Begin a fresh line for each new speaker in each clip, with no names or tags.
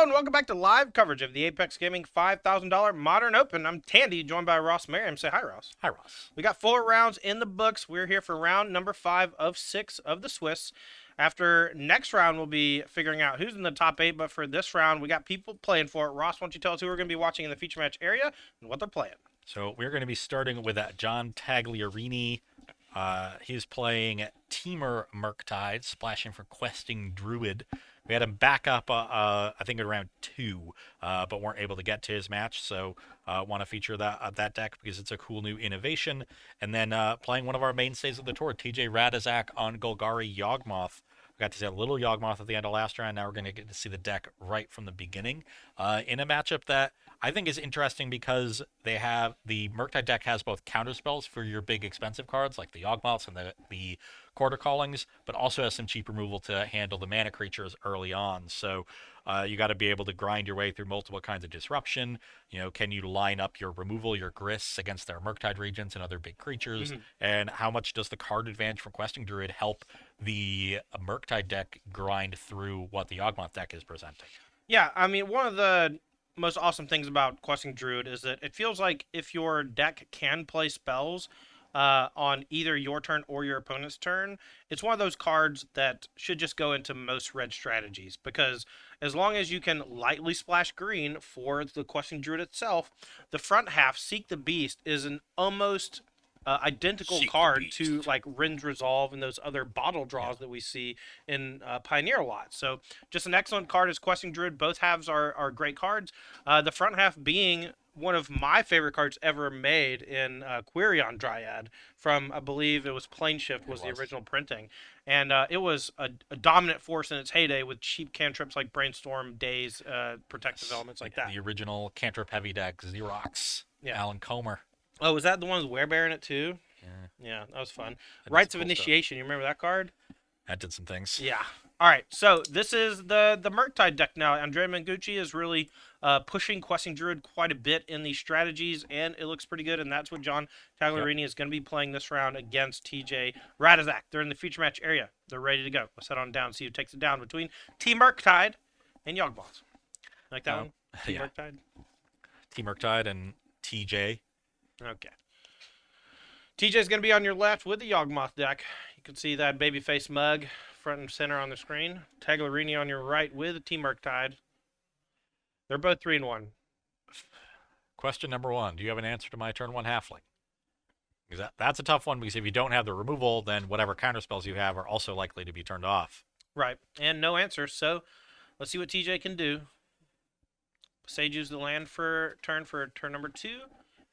and welcome back to live coverage of the Apex Gaming $5,000 Modern Open. I'm Tandy, joined by Ross Merriam. Say hi, Ross.
Hi, Ross.
We got 4 rounds in the books. We're here for round number 5 of 6 of the Swiss. After next round, we'll be figuring out who's in the top 8, but for this round, we got people playing for it. Ross, why don't you tell us who we're going to be watching in the feature match area and what they're playing?
So we're going to be starting with John Tagliarini. He's playing Temur Murktide, splashing for Questing Druid. We had him back up, I think, at round 2, but weren't able to get to his match. So want to feature that deck because it's a cool new innovation. And then playing one of our mainstays of the tour, TJ Radizak on Golgari Yawgmoth. We got to see a little Yawgmoth at the end of last round. Now we're going to get to see the deck right from the beginning in a matchup that I think is interesting because they have the Murktide deck has both counter spells for your big expensive cards like the Yawgmoths and the Quarter Callings, but also has some cheap removal to handle the mana creatures early on. So you got to be able to grind your way through multiple kinds of disruption. You know, can you line up your removal, your Grists against their Murktide Regents and other big creatures? Mm-hmm. And how much does the card advantage from Questing Druid help the Murktide deck grind through what the Yawgmoth deck is presenting?
Yeah, I mean, one of the most awesome things about Questing Druid is that it feels like if your deck can play spells on either your turn or your opponent's turn, it's one of those cards that should just go into most red strategies, because as long as you can lightly splash green for the Questing Druid itself, the front half, Seek the Beast, is an almost identical card to like Rin's Resolve and those other bottle draws that we see in Pioneer a lot. So just an excellent card as Questing Druid. Both halves are great cards. The front half being one of my favorite cards ever made in Quirion Dryad from, I believe it was Planeshift was the original printing. And it was a dominant force in its heyday with cheap cantrips like Brainstorm, Daze, protective elements like that.
The original cantrip heavy deck, Xerox, Alan Comer.
Oh, was that the one with Werebear in it too? Yeah, that was fun. Rites of Initiation, you remember that card?
That did some things.
Yeah. All right, so this is the Murktide deck now. Andrea Mengucci is really pushing Questing Druid quite a bit in these strategies, and it looks pretty good, and that's what John Tagliarini is going to be playing this round against TJ Radizak. They're in the feature match area. They're ready to go. Let's head on down, see who takes it down between Team Murktide and Yawgmoth. Like that one? Team Murktide?
Team Murktide and TJ.
Okay. TJ's going to be on your left with the Yawgmoth deck. You can see that babyface mug front and center on the screen. Tagliarini on your right with Team Murktide. They're both 3-1.
Question number 1. Do you have an answer to my turn 1 halfling? Because that's a tough one, because if you don't have the removal, then whatever counterspells you have are also likely to be turned off.
Right. And no answer. So let's see what TJ can do. Sage used the land for turn number 2.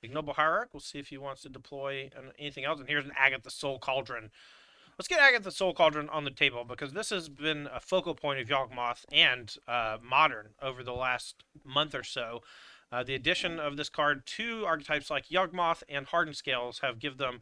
Ignoble Hierarch. We'll see if he wants to deploy anything else. And here's an Agatha Soul Cauldron. Let's get Agatha Soul Cauldron on the table, because this has been a focal point of Yawgmoth and Modern over the last month or so. The addition of this card to archetypes like Yawgmoth and Hardened Scales have given them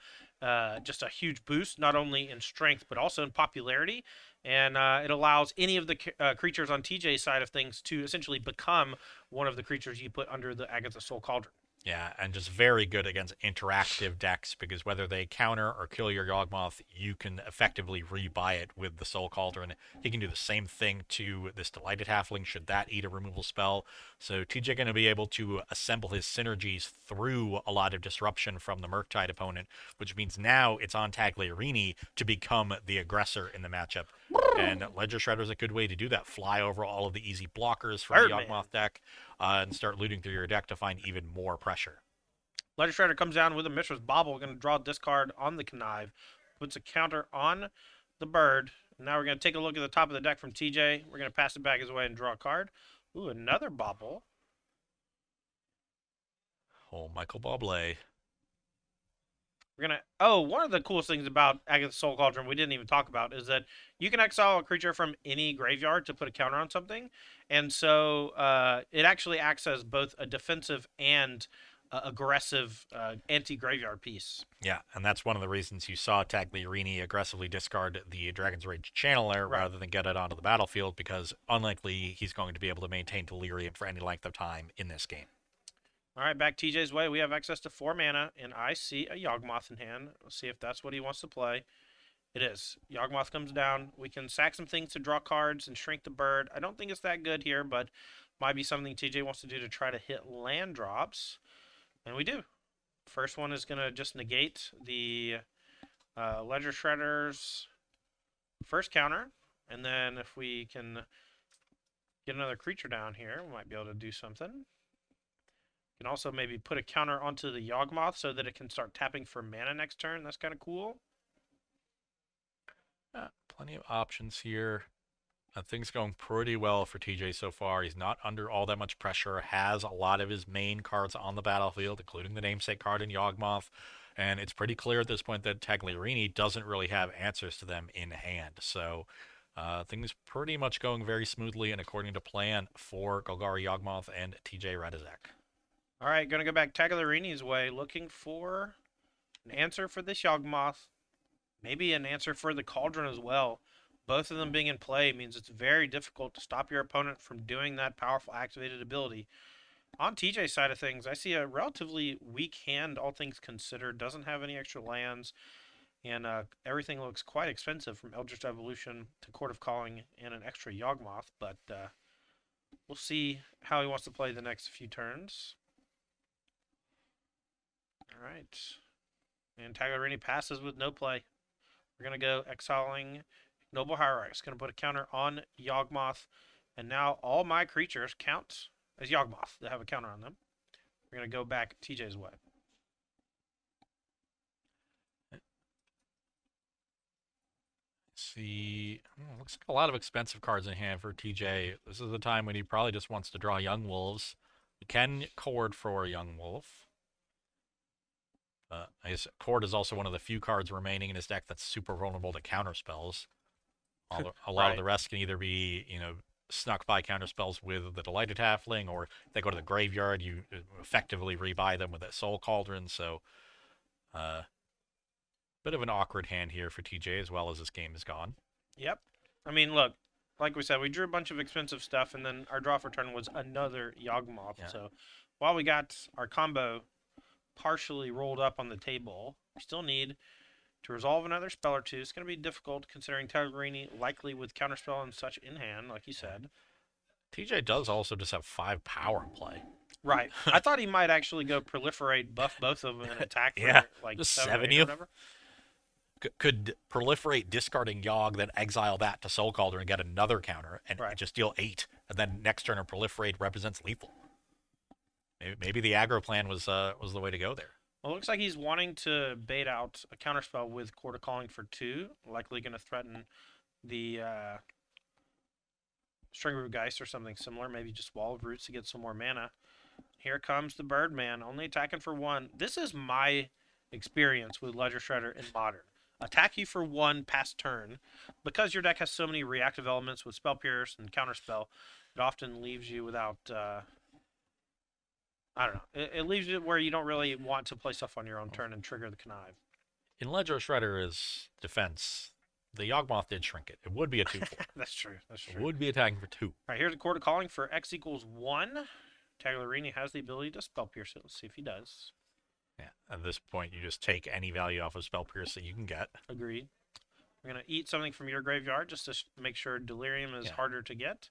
just a huge boost, not only in strength, but also in popularity. And it allows any of the creatures on TJ's side of things to essentially become one of the creatures you put under the Agatha Soul Cauldron.
Yeah, and just very good against interactive decks, because whether they counter or kill your Yawgmoth, you can effectively rebuy it with the Soul Cauldron. He can do the same thing to this Delighted Halfling should that eat a removal spell. So TJ going to be able to assemble his synergies through a lot of disruption from the Murktide opponent, which means now it's on Tagliarini to become the aggressor in the matchup. And Ledger Shredder is a good way to do that. Fly over all of the easy blockers from the Yawgmoth deck and start looting through your deck to find even more pressure.
Ledger Shredder comes down with a Mishra's Bauble. We're going to draw this card on the Connive. Puts a counter on the bird. Now we're going to take a look at the top of the deck from TJ. We're going to pass it back his way and draw a card. Ooh, another Bauble.
Oh, Michael Bublé.
We're going to... one of the coolest things about Agatha Soul Cauldron we didn't even talk about is that you can exile a creature from any graveyard to put a counter on something. And so it actually acts as both a defensive and aggressive anti-graveyard piece.
Yeah, and that's one of the reasons you saw Tagliarini aggressively discard the Dragon's Rage Channeler rather than get it onto the battlefield, because unlikely he's going to be able to maintain Delirium for any length of time in this game.
All right, back TJ's way. We have access to 4 mana, and I see a Yawgmoth in hand. Let's see if that's what he wants to play. It is. Yawgmoth comes down. We can sack some things to draw cards and shrink the bird. I don't think it's that good here, but Might be something TJ wants to do to try to hit land drops. And we do. First one is going to just negate the Ledger Shredder's first counter. And then if we can get another creature down here, we might be able to do something. You can also maybe put a counter onto the Yawgmoth so that it can start tapping for mana next turn. That's kind of cool.
Plenty of options here. Things going pretty well for TJ so far. He's not under all that much pressure. Has a lot of his main cards on the battlefield, including the namesake card in Yawgmoth. And it's pretty clear at this point that Tagliarini doesn't really have answers to them in hand. So things pretty much going very smoothly and according to plan for Golgari, Yawgmoth, and TJ Radizek.
All right, going to go back Tagliarini's way, looking for an answer for this Yawgmoth. Maybe an answer for the Cauldron as well. Both of them being in play means it's very difficult to stop your opponent from doing that powerful activated ability. On TJ's side of things, I see a relatively weak hand, all things considered. Doesn't have any extra lands, and everything looks quite expensive from Eldritch Evolution to Court of Calling and an extra Yawgmoth, but we'll see how he wants to play the next few turns. All right. And Tagliarini passes with no play. We're going to go exiling Noble Hierarchs. Going to put a counter on Yawgmoth. And now all my creatures count as Yawgmoth. They have a counter on them. We're going to go back TJ's way.
See, looks like a lot of expensive cards in hand for TJ. This is the time when he probably just wants to draw Young Wolves. You can Cord for a Young Wolf. I guess Cord is also one of the few cards remaining in his deck that's super vulnerable to counter spells. A lot of the rest can either be, snuck by counter spells with the Delighted Halfling, or if they go to the graveyard, you effectively rebuy them with that Soul Cauldron. So, bit of an awkward hand here for TJ as well as this game is gone.
Yep. I mean, look, like we said, we drew a bunch of expensive stuff, and then our draw for turn was another Yawgmoth. Yeah. So while we got our combo partially rolled up on the table, we still need to resolve another spell or two. It's going to be difficult considering Tagliarini likely with counterspell and such in hand, like you said.
TJ does also just have 5 power in play.
Right. I thought he might actually go proliferate, buff both of them, and attack for like
just
7
or
whatever.
Could proliferate, discarding Yawg, then exile that to Soul Cauldron and get another counter, and just deal 8. And then next turn, a proliferate represents lethal. Maybe the aggro plan was the way to go there.
Well, it looks like he's wanting to bait out a counterspell with Court of Calling for 2, likely going to threaten the Stringroot Geist or something similar, maybe just Wall of Roots to get some more mana. Here comes the Birdman, only attacking for 1. This is my experience with Ledger Shredder in Modern. Attack you for 1 past turn. Because your deck has so many reactive elements with Spell Pierce and Counterspell, it often leaves you without... I don't know. It leaves you where you don't really want to play stuff on your own turn and trigger the connive.
In Ledger Shredder's defense, the Yawgmoth did shrink it. It would be a 2/4.
That's true.
It would be attacking for 2.
All right, here's a Court of Calling for X equals 1. Tagliarini has the ability to Spell Pierce it. Let's see if he does.
Yeah, at this point, you just take any value off of Spell Pierce that you can get.
Agreed. We're going to eat something from your graveyard just to make sure Delirium is harder to get.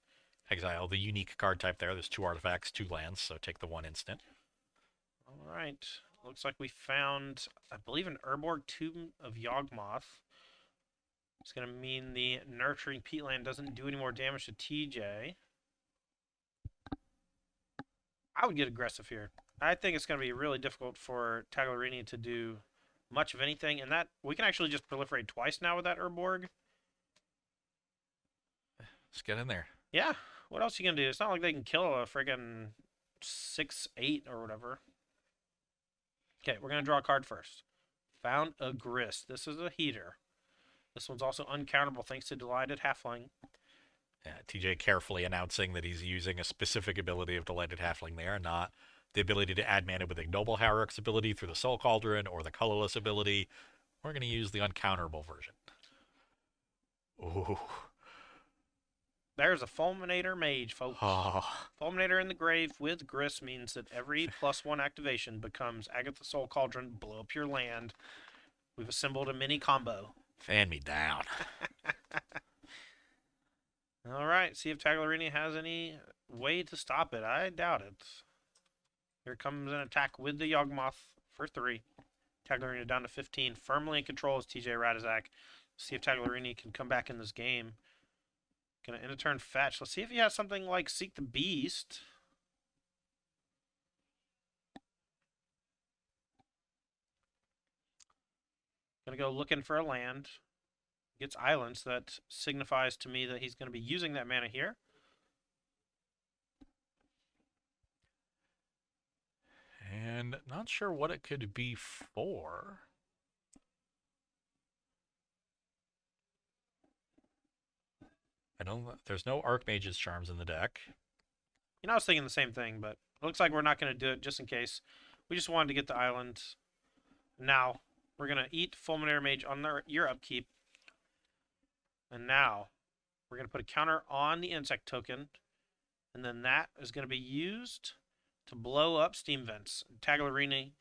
Exile the unique card type there. There's 2 artifacts, 2 lands, so take the 1 instant.
All right. Looks like we found, I believe, an Urborg Tomb of Yawgmoth. It's going to mean the Nurturing Peatland doesn't do any more damage to TJ. I would get aggressive here. I think it's going to be really difficult for Tagliarini to do much of anything, and that we can actually just proliferate twice now with that Urborg.
Let's get in there.
Yeah. What else are you going to do? It's not like they can kill a friggin' 6/8 or whatever. Okay, we're going to draw a card first. Found a Grist. This is a heater. This one's also uncounterable thanks to Delighted Halfling.
Yeah, TJ carefully announcing that he's using a specific ability of Delighted Halfling there, not the ability to add mana with Ignoble Hierarch's ability through the Soul Cauldron or the colorless ability. We're going to use the uncounterable version. Ooh.
There's a Fulminator Mage, folks. Fulminator in the grave with Grist means that every +1 activation becomes Agatha Soul Cauldron, blow up your land. We've assembled a mini combo.
Fan me down.
All right, see if Tagliarini has any way to stop it. I doubt it. Here comes an attack with the Yawgmoth for 3. Tagliarini down to 15. Firmly in control is TJ Radizak. See if Tagliarini can come back in this game. Gonna end a turn fetch. Let's see if he has something like Seek the Beast. Gonna go looking for a land. Gets islands. That signifies to me that he's gonna be using that mana here.
And not sure what it could be for. There's no Archmage's Charms in the deck.
You know, I was thinking the same thing, but it looks like we're not going to do it just in case. We just wanted to get the island. Now, we're going to eat Fulminary Mage on your upkeep. And now, we're going to put a counter on the insect token. And then that is going to be used to blow up Steam Vents. Tagliarini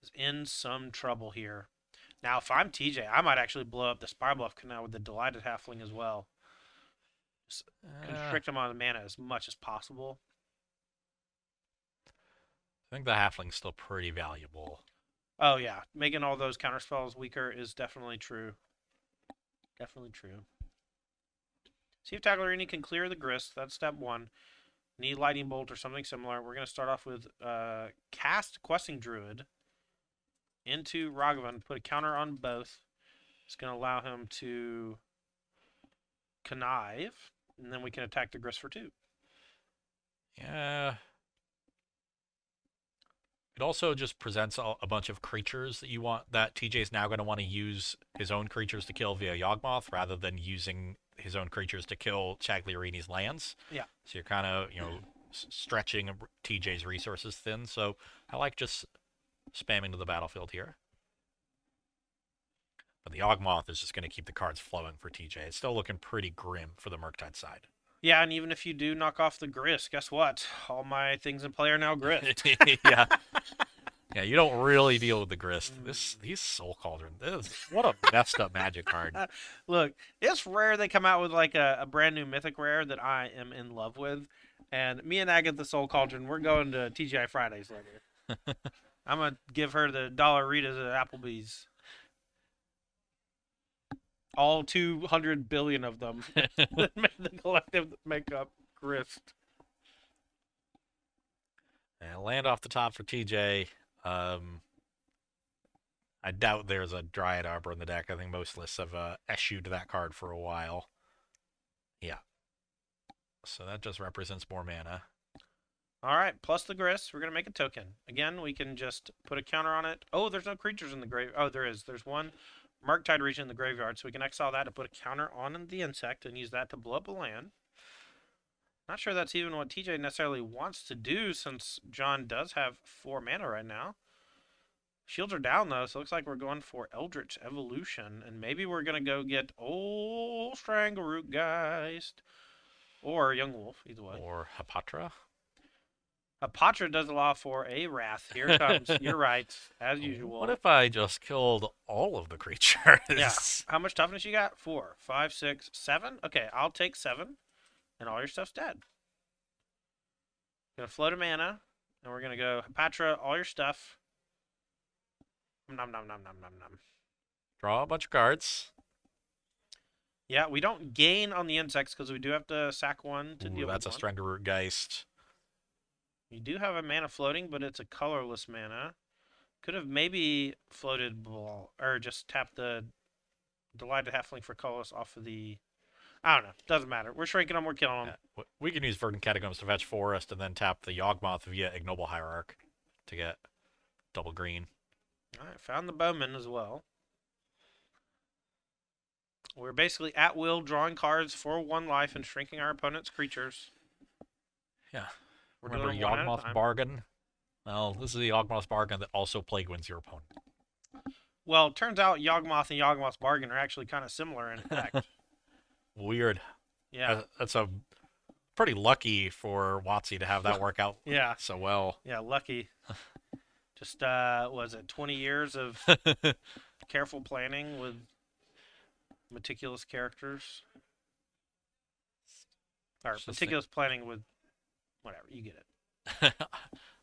is in some trouble here. Now, if I'm TJ, I might actually blow up the Spire Bluff Canal with the Delighted Halfling as well. Just constrict him on the mana as much as possible.
I think the Halfling's still pretty valuable.
Oh, yeah. Making all those counterspells weaker is definitely true. Definitely true. See if Tagliarini can clear the Grist. That's step 1. Need Lightning Bolt or something similar. We're going to start off with cast Questing Druid into Ragavan. Put a counter on both. It's going to allow him to connive. And then we can attack the Grist for 2.
Yeah. It also just presents a bunch of creatures that you want, that TJ's now going to want to use his own creatures to kill via Yawgmoth rather than using his own creatures to kill Tagliarini's lands.
Yeah.
So you're kind of, stretching TJ's resources thin. So I like just spamming to the battlefield here. But the Yawgmoth is just going to keep the cards flowing for TJ. It's still looking pretty grim for the Murktide side.
Yeah, and even if you do knock off the Grist, guess what? All my things in play are now Grist.
Yeah. Yeah, you don't really deal with the Grist. These Soul Cauldron, what a messed up Magic card.
Look, it's rare they come out with like a brand new Mythic Rare that I am in love with. And me and Agatha Soul Cauldron, we're going to TGI Fridays later. I'm going to give her the Dollaritas at Applebee's. All 200 billion of them. The collective make up Grist.
And land off the top for TJ. I doubt there's a Dryad Arbor in the deck. I think most lists have eschewed that card for a while. Yeah. So that just represents more mana.
All right, plus the Grist, we're going to make a token. Again, we can just put a counter on it. Oh, there's no creatures in the grave. Oh, there is. There's one Murktide region in the graveyard, so we can exile that to put a counter on the insect and use that to blow up a land. Not sure that's even what TJ necessarily wants to do, since John does have 4 mana right now. Shields are down, though, so it looks like we're going for Eldritch Evolution. And maybe we're going to go get old Strangleroot Geist. Or Young Wolf, either way.
Or Hapatra.
Hapatra does allow for a Wrath. Here it comes. You're right, as usual.
What if I just killed all of the creatures?
Yeah. How much toughness you got? 4, 5, 6, 7? Okay, I'll take 7. And all your stuff's dead. Gonna float a mana. And we're gonna go Hapatra, all your stuff. Nom nom nom nom nom nom.
Draw a bunch of cards.
Yeah, we don't gain on the insects because we do have to sack 1 to deal with
that's a Strangleroot Geist.
You do have a mana floating, but it's a colorless mana. Could have maybe floated or just tapped the Delighted Halfling for colorless off of the... I don't know. Doesn't matter. We're shrinking them. We're killing them.
Yeah. We can use Verdant Catacombs to fetch Forest and then tap the Yawgmoth via Ignoble Hierarch to get double green.
All right, found the Bowman as well. We're basically at will drawing cards for 1 life and shrinking our opponent's creatures.
Yeah.
We're
Remember
doing 1 at a
Yawgmoth
time.
Bargain? Well, this is the Yawgmoth Bargain that also Plague Wins your opponent.
Well, it turns out Yawgmoth and Yawgmoth's Bargain are actually kind of similar in fact.
Weird.
Yeah.
That's a pretty lucky for WotC to have that work out
Yeah.
so well.
Yeah, lucky. Just, was it 20 years of careful planning with meticulous characters? Or
It's just
meticulous planning with whatever. You get it.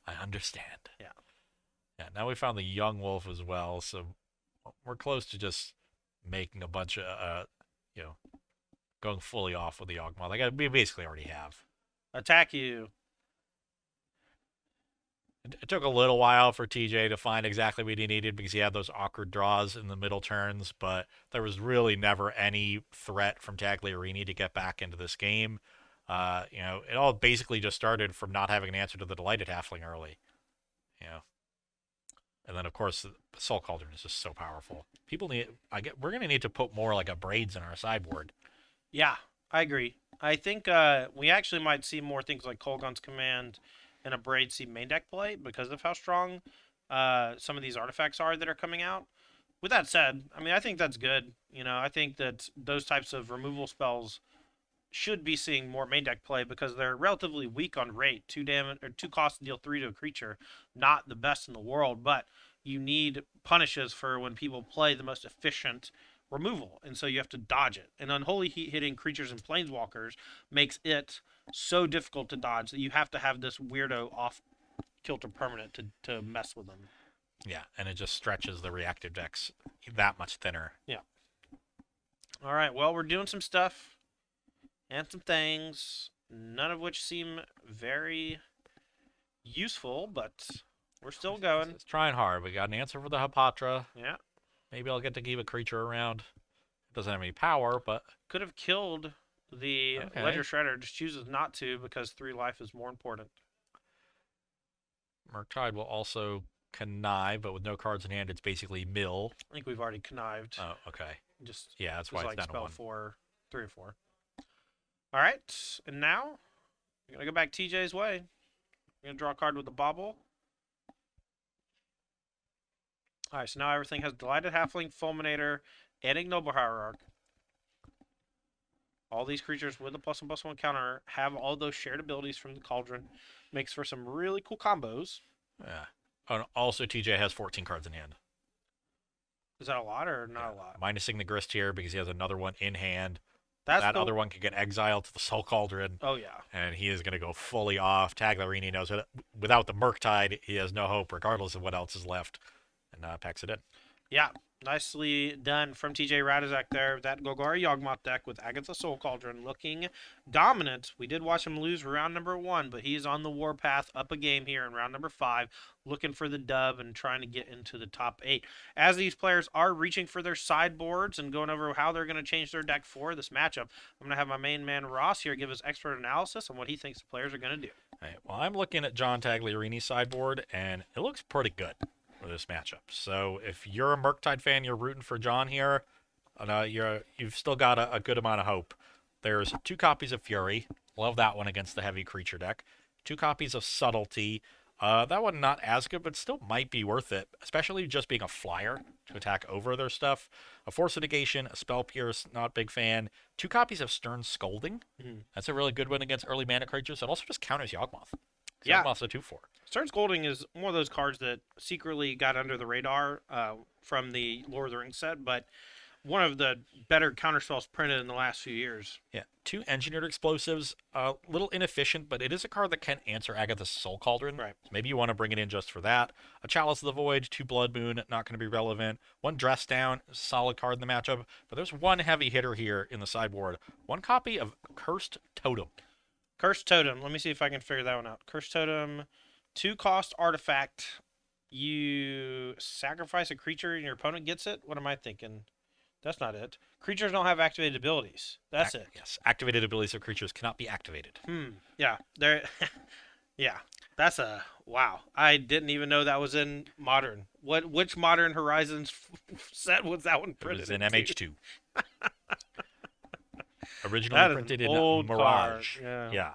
I understand.
Yeah.
Yeah. Now we found the Yawgmoth as well, so we're close to just making a bunch of you know, going fully off with the Yawgmoth. Like we basically already have.
Attack you.
It took a little while for TJ to find exactly what he needed because he had those awkward draws in the middle turns, but there was really never any threat from Tagliarini to get back into this game. It all basically just started from not having an answer to the Delighted Halfling early. You know, and then of course the Soul Cauldron is just so powerful. We're gonna need to put more like a braids in our sideboard.
Yeah, I agree. I think we actually might see more things like Kolgon's Command and a Braid see main deck play because of how strong some of these artifacts are that are coming out. With that said, I mean, I think that's good. I think that those types of removal spells should be seeing more main deck play because they're relatively weak on rate. 2 cost to deal 3 to a creature, not the best in the world, but you need punishes for when people play the most efficient removal, and so you have to dodge it. And Unholy Heat hitting creatures and planeswalkers makes it so difficult to dodge that you have to have this weirdo off kilter permanent to mess with them.
Yeah, and it just stretches the reactive decks that much thinner.
Yeah. All right, well, we're doing some stuff and some things, none of which seem very useful, but we're still going.
It's trying hard. We got an answer for the Hapatra.
Yeah.
Maybe I'll get to keep a creature around. It doesn't have any power, but
could have killed the Ledger Shredder, just chooses not to because 3 life is more important.
Murktide will also connive, but with no cards in hand, it's basically mill.
I think we've already connived.
Oh, okay.
Just
yeah, that's why it's
like
down
spell
to 1.
3 or 4. All right, and now we're gonna go back TJ's way. We're gonna draw a card with a bobble. All right, so now everything has Delighted Halfling, Fulminator, and Ignoble Hierarch. All these creatures with a +1/+1 counter have all those shared abilities from the Cauldron. Makes for some really cool combos.
Yeah. Oh, and also, TJ has 14 cards in hand.
Is that a lot or not a lot?
Minusing the Grist here because he has another one in hand.
That
other one can get exiled to the Soul Cauldron.
Oh, yeah.
And he is going to go fully off. Tagliarini knows that without the Murktide, he has no hope, regardless of what else is left. And packs it in.
Yeah, nicely done from TJ Radizak there. That Golgari Yawgmoth deck with Agatha Soul Cauldron looking dominant. We did watch him lose round number 1, but he's on the warpath up a game here in round number 5, looking for the dub and trying to get into the top 8. As these players are reaching for their sideboards and going over how they're going to change their deck for this matchup, I'm going to have my main man Ross here give his expert analysis on what he thinks the players are going to do.
All right, well, I'm looking at John Tagliarini's sideboard, and it looks pretty good for this matchup. So if you're a Murktide fan, you're rooting for John here, you've still got a good amount of hope. There's 2 copies of Fury. Love that one against the heavy creature deck. 2 copies of Subtlety. That one not as good, but still might be worth it, especially just being a flyer to attack over their stuff. A Force of Negation, a Spell Pierce, not a big fan. 2 copies of Stern Scolding. That's a really good one against early mana creatures. It also just counters Yawgmoth.
Yeah.
Yawgmoth's a 2/4.
Stern Scolding is one of those cards that secretly got under the radar from the Lord of the Rings set, but one of the better counterspells printed in the last few years.
Yeah, 2 Engineered Explosives, a little inefficient, but it is a card that can answer Agatha's Soul Cauldron.
Right.
So maybe you want to bring it in just for that. A Chalice of the Void, 2 Blood Moon, not going to be relevant. 1 Dress Down, solid card in the matchup, but there's 1 heavy hitter here in the sideboard. 1 copy of Cursed Totem.
Cursed Totem. Let me see if I can figure that one out. Cursed Totem, 2 cost artifact. You sacrifice a creature and your opponent gets it? What am I thinking? That's not it. Creatures don't have activated abilities. That's it.
Yes, activated abilities of creatures cannot be activated.
Yeah. Yeah. That's a wow. I didn't even know that was in Modern. Which Modern Horizons set was that one printed?
It was in MH2. Originally printed in Mirage.
Card.
Yeah.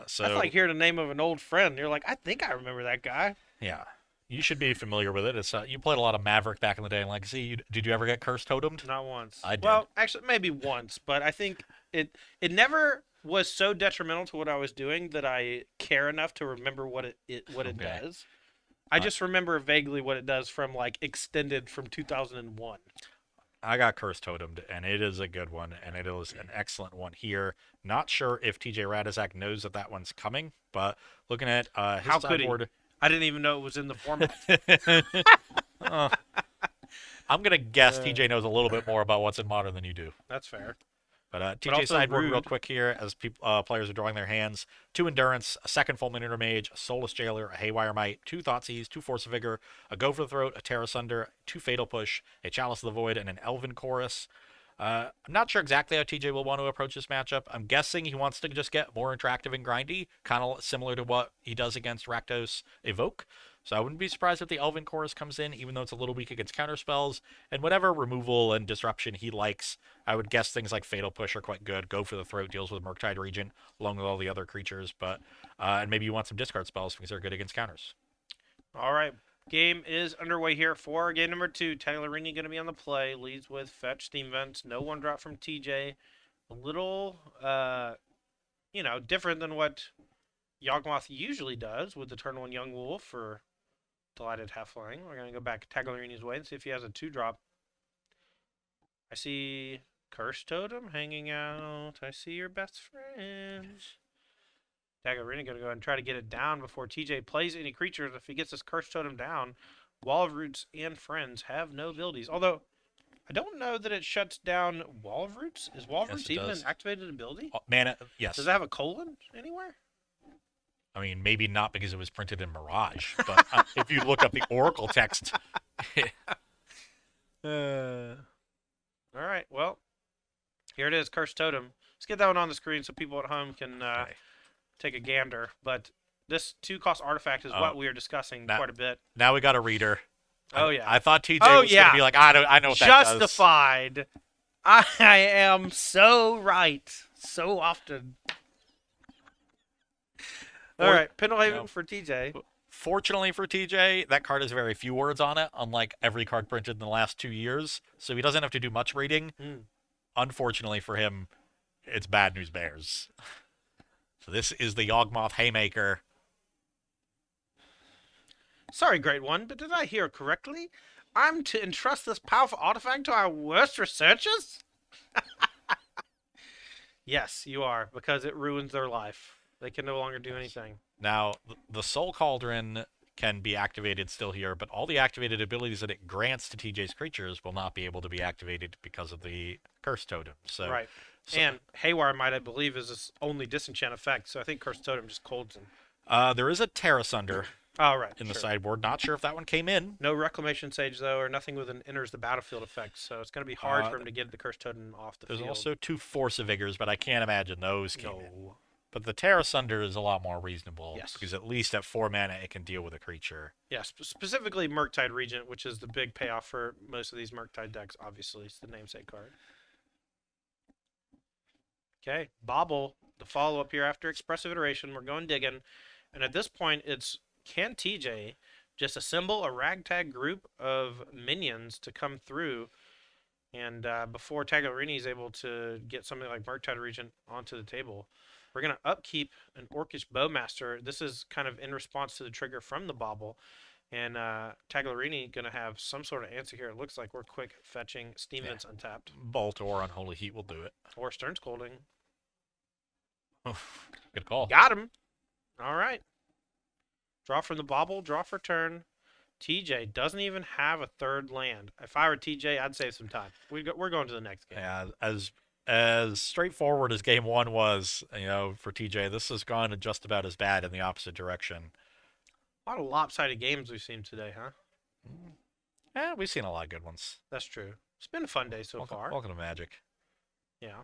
So
that's like hearing the name of an old friend. You're like, I think I remember that guy.
Yeah. You should be familiar with it. It's you played a lot of Maverick back in the day in Legacy. Did you ever get Cursed Totemed?
Not once.
I did.
Well, actually, maybe once, but I think it never was so detrimental to what I was doing that I care enough to remember what it does. I just remember vaguely what it does from like extended from 2001.
I got Curse Totemed, and it is a good one, and it is an excellent one here. Not sure if TJ Radizak knows that that one's coming, but looking at his
How could he?
sideboard,
I didn't even know it was in the format.
uh, I'm gonna guess
Uh,
TJ knows a little bit more about what's in Modern than you do.
That's fair.
But
But
TJ
also
sideboard real
rude.
quick here as players are drawing their hands: 2 Endurance, a second Fulminate Intermage, a Soulless Jailer, a Haywire Might, 2 Thoughtseize, 2 Force of Vigor, a Go for the Throat, a Terra Sunder, 2 Fatal Push, a Chalice of the Void, and an Elven Chorus. I'm not sure exactly how TJ will want to approach this matchup. I'm guessing he wants to just get more interactive and grindy, kind of similar to what he does against Rakdos Evoke. So I wouldn't be surprised if the Elven Chorus comes in, even though it's a little weak against counter spells. And whatever removal and disruption he likes, I would guess things like Fatal Push are quite good. Go for the Throat deals with Murktide Regent, along with all the other creatures. But and maybe you want some discard spells because they're good against counters.
All right. Game is underway here for game number 2. Tagliarini going to be on the play. Leads with Fetch, Steam Vents. No one drop from TJ. A little, different than what Yawgmoth usually does with Eternal and Young Wolf for Delighted Halfling. We're going to go back Tagliarini's way and see if he has a 2-drop. I see Curse Totem hanging out. I see your best friends. Tagliarini going to go ahead and try to get it down before TJ plays any creatures. If he gets this Curse Totem down, Wall of Roots and Friends have no abilities. Although, I don't know that it shuts down Wall of Roots. Is Wall of
Yes,
Roots
it
even
does.
an activated ability?
Mana, yes.
Does it have a colon anywhere?
I mean, maybe not because it was printed in Mirage, but if you look up the Oracle text.
All right, well, here it is, Curse Totem. Let's get that one on the screen so people at home can
Okay.
take a gander. But this 2-cost artifact is what we are discussing quite a bit.
Now we got a reader.
Oh, yeah.
I thought TJ
Oh,
was
yeah.
gonna be like, I know what that does.
Justified. I am so right. So often. All right, Pendlehaven
no.
for TJ.
Fortunately for TJ, that card has very few words on it, unlike every card printed in the last 2 years. So he doesn't have to do much reading. Unfortunately for him, it's Bad News Bears. So this is the Yawgmoth Haymaker.
Sorry, Great One, but did I hear correctly? I'm to entrust this powerful artifact to our worst researchers? Yes, you are, because it ruins their life. They can no longer do anything.
Now, the Soul Cauldron can be activated still here, but all the activated abilities that it grants to TJ's creatures will not be able to be activated because of the Curse Totem. So,
Right. And Haywire Might, I believe, is its only disenchant effect, so I think Curse Totem just colds him.
there is a Terra Sunder
Oh, right.
in the sideboard. Not sure if that one came in.
No Reclamation Sage, though, or nothing with an enters the battlefield effect, so it's going to be hard for him to get the Curse Totem off the
There's
field.
also 2 Force of Vigors, but I can't imagine those came in.
No.
But the Terra Sunder is a lot more reasonable.
Yes.
Because at least at 4 mana, it can deal with a creature.
Yeah, specifically Murktide Regent, which is the big payoff for most of these Murktide decks, obviously. It's the namesake card. Okay, Bobble, the follow-up here after Expressive Iteration. We're going digging. And at this point, it's can TJ just assemble a ragtag group of minions to come through and before Tagliarini is able to get something like Murktide Regent onto the table. We're going to upkeep an Orcish Bowmaster. This is kind of in response to the trigger from the Bobble. And Tagliarini going to have some sort of answer here. It looks like we're quick fetching Steam Vents untapped.
Bolt or Unholy Heat will do it.
Or Stern Scolding.
Good call.
Got him. All right. Draw from the Bobble, draw for turn. TJ doesn't even have a third land. If I were TJ, I'd save some time. We're going to the next game.
Yeah, as straightforward as game 1 was, for TJ, this has gone just about as bad in the opposite direction.
A lot of lopsided games we've seen today, huh?
We've seen a lot of good ones.
That's true. It's been a fun day so far.
Welcome to Magic.
Yeah.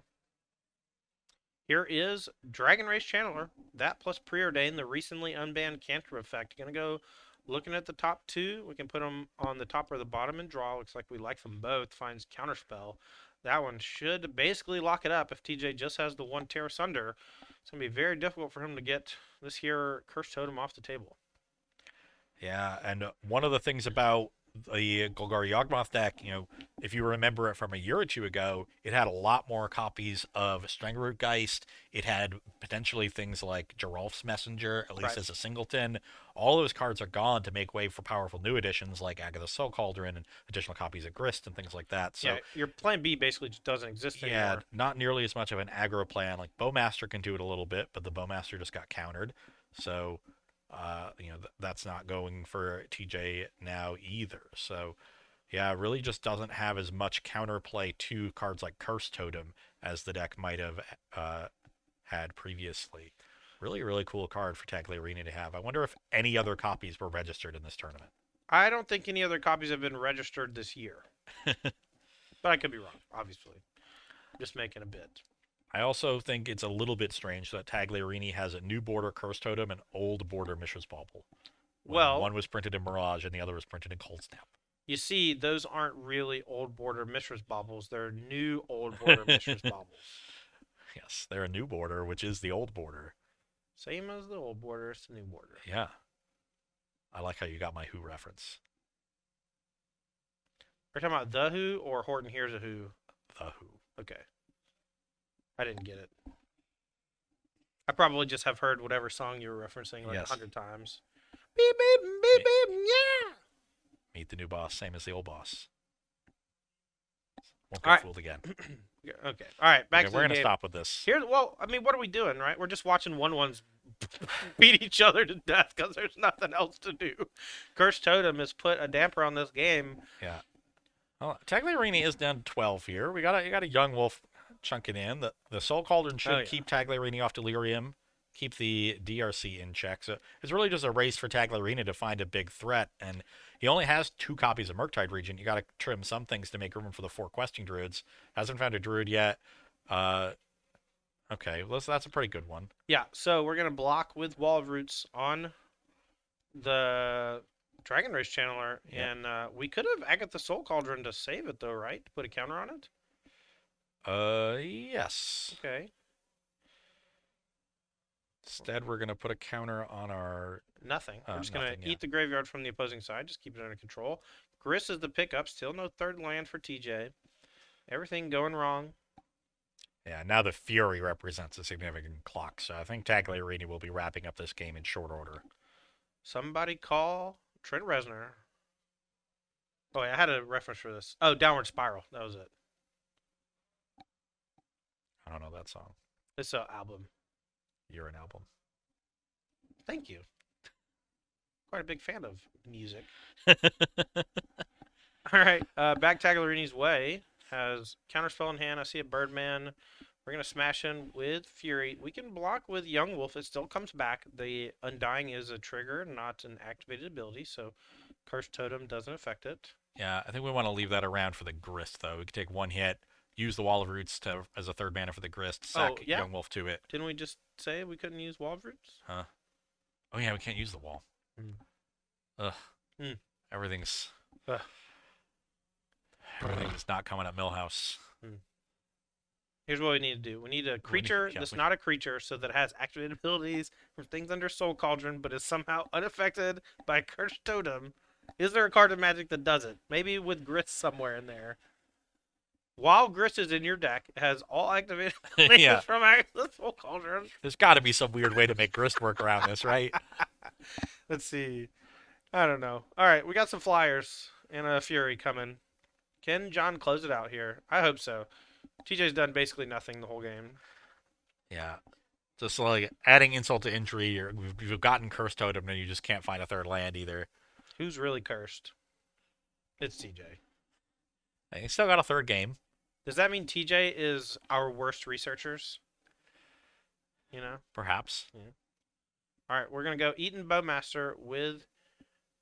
Here is Dragon Race Channeler. That plus Preordain, the recently unbanned cantrip effect. Going to go looking at the top 2. We can put them on the top or the bottom and draw. Looks like we like them both. Finds Counterspell. That one should basically lock it up if TJ just has the 1 Terra Sunder. It's going to be very difficult for him to get this here Curse Totem off the table.
Yeah, and one of the things about the Golgari Yawgmoth deck, if you remember it from a year or two ago, it had a lot more copies of Strangleroot Geist. It had potentially things like Geralf's Messenger, at least
Right.
as a singleton. All those cards are gone to make way for powerful new additions like Agatha's Soul Cauldron and additional copies of Grist and things like that.
Yeah,
So,
your plan B basically just doesn't exist
yeah,
anymore.
not nearly as much of an aggro plan. Like Bowmaster can do it a little bit, but the Bowmaster just got countered. So, that's not going for TJ now either. So, yeah, it really just doesn't have as much counterplay to cards like Curse Totem as the deck might have had previously. Really, really cool card for Tagliarini to have. I wonder if any other copies were registered in this tournament.
I don't think any other copies have been registered this year, but I could be wrong. Obviously, just making a bit.
I also think it's a little bit strange that Tagliarini has a new border Curse Totem and old border Mishra's Bauble. When
Well,
one was printed in Mirage and the other was printed in Cold Snap.
you see, those aren't really old border Mishra's baubles. They're new old border Mishra's baubles.
Yes, they're a new border, which is the old border.
Same as the old border, it's the new border.
Yeah. I like how you got my Who reference.
Are you talking about The Who or Horton Hears a Who?
The Who.
Okay. I didn't get it. I probably just have heard whatever song you were referencing like
Yes.
100 times. Beep, beep, beep, beep, yeah!
Meet the new boss, same as the old boss. Won't
All
get
right.
fooled again.
Okay. All right. Back
Okay,
to
we're
the
gonna
game.
stop with this.
Well, I mean, what are we doing, right? We're just watching ones beat each other to death because there's nothing else to do. Cursed Totem has put a damper on this game.
Yeah. Well, Tagliarini is down to 12 here. You got a young wolf chunking in. The Soul Cauldron should
Oh, yeah.
keep Tagliarini off Delirium, keep the DRC in check. So it's really just a race for Tagliarini to find a big threat. And he only has 2 copies of Murktide Region. You got to trim some things to make room for the 4 questing druids. Hasn't found a druid yet. Okay, well, that's a pretty good one.
Yeah, so we're going to block with Wall of Roots on the Dragon Race Channeler.
Yeah.
And we could have Agatha Soul Cauldron to save it, though, right? To put a counter on it?
Yes.
Okay.
Instead, we're going to put a counter on our...
Nothing. We're just going
nothing,
to
yeah.
eat the graveyard from the opposing side. Just keep it under control. Gris is the pickup. Still no third land for TJ. Everything going wrong.
Yeah, now the Fury represents a significant clock, so I think Tagliarini will be wrapping up this game in short order.
Somebody call Trent Reznor. Oh, wait, I had a reference for this. Oh, Downward Spiral. That was it.
I don't know that song.
It's an album.
You're an album.
Thank you. Quite a big fan of music. All right, back Tagliarini's way has Counterspell in hand. I see a Birdman. We're going to smash in with Fury. We can block with Young Wolf. It still comes back. The Undying is a trigger, not an activated ability, so Cursed Totem doesn't affect it.
Yeah, I think we want to leave that around for the Grist, though. We could take one hit, use the Wall of Roots as a third mana for the Grist, sack
yeah?
Young Wolf to it.
Didn't we just say we couldn't use Wall of Roots?
Huh? Oh, yeah, we can't use the wall.
Hmm.
Ugh. Everything's... Everything's not coming at Millhouse.
Here's what we need to do. We need a creature that's not a creature, so that it has activated abilities from things under Soul Cauldron, but is somehow unaffected by Cursed Totem. Is there a card in Magic that does it? Maybe with Grist somewhere in there. While Grist is in your deck, it has all activated abilities
Yeah.
from the Soul Cauldron.
There's got to be some weird way to make Grist work around this, right?
Let's see. I don't know. All right, we got some flyers and a Fury coming. Can John close it out here? I hope so. TJ's done basically nothing the whole game.
Yeah. Just like adding insult to injury, you've gotten Cursed Totem and you just can't find a third land either.
Who's really cursed? It's TJ.
And you still got a third game.
Does that mean TJ is our worst researchers? You know?
Perhaps.
Yeah. All right, we're going to go Eaton Bowmaster with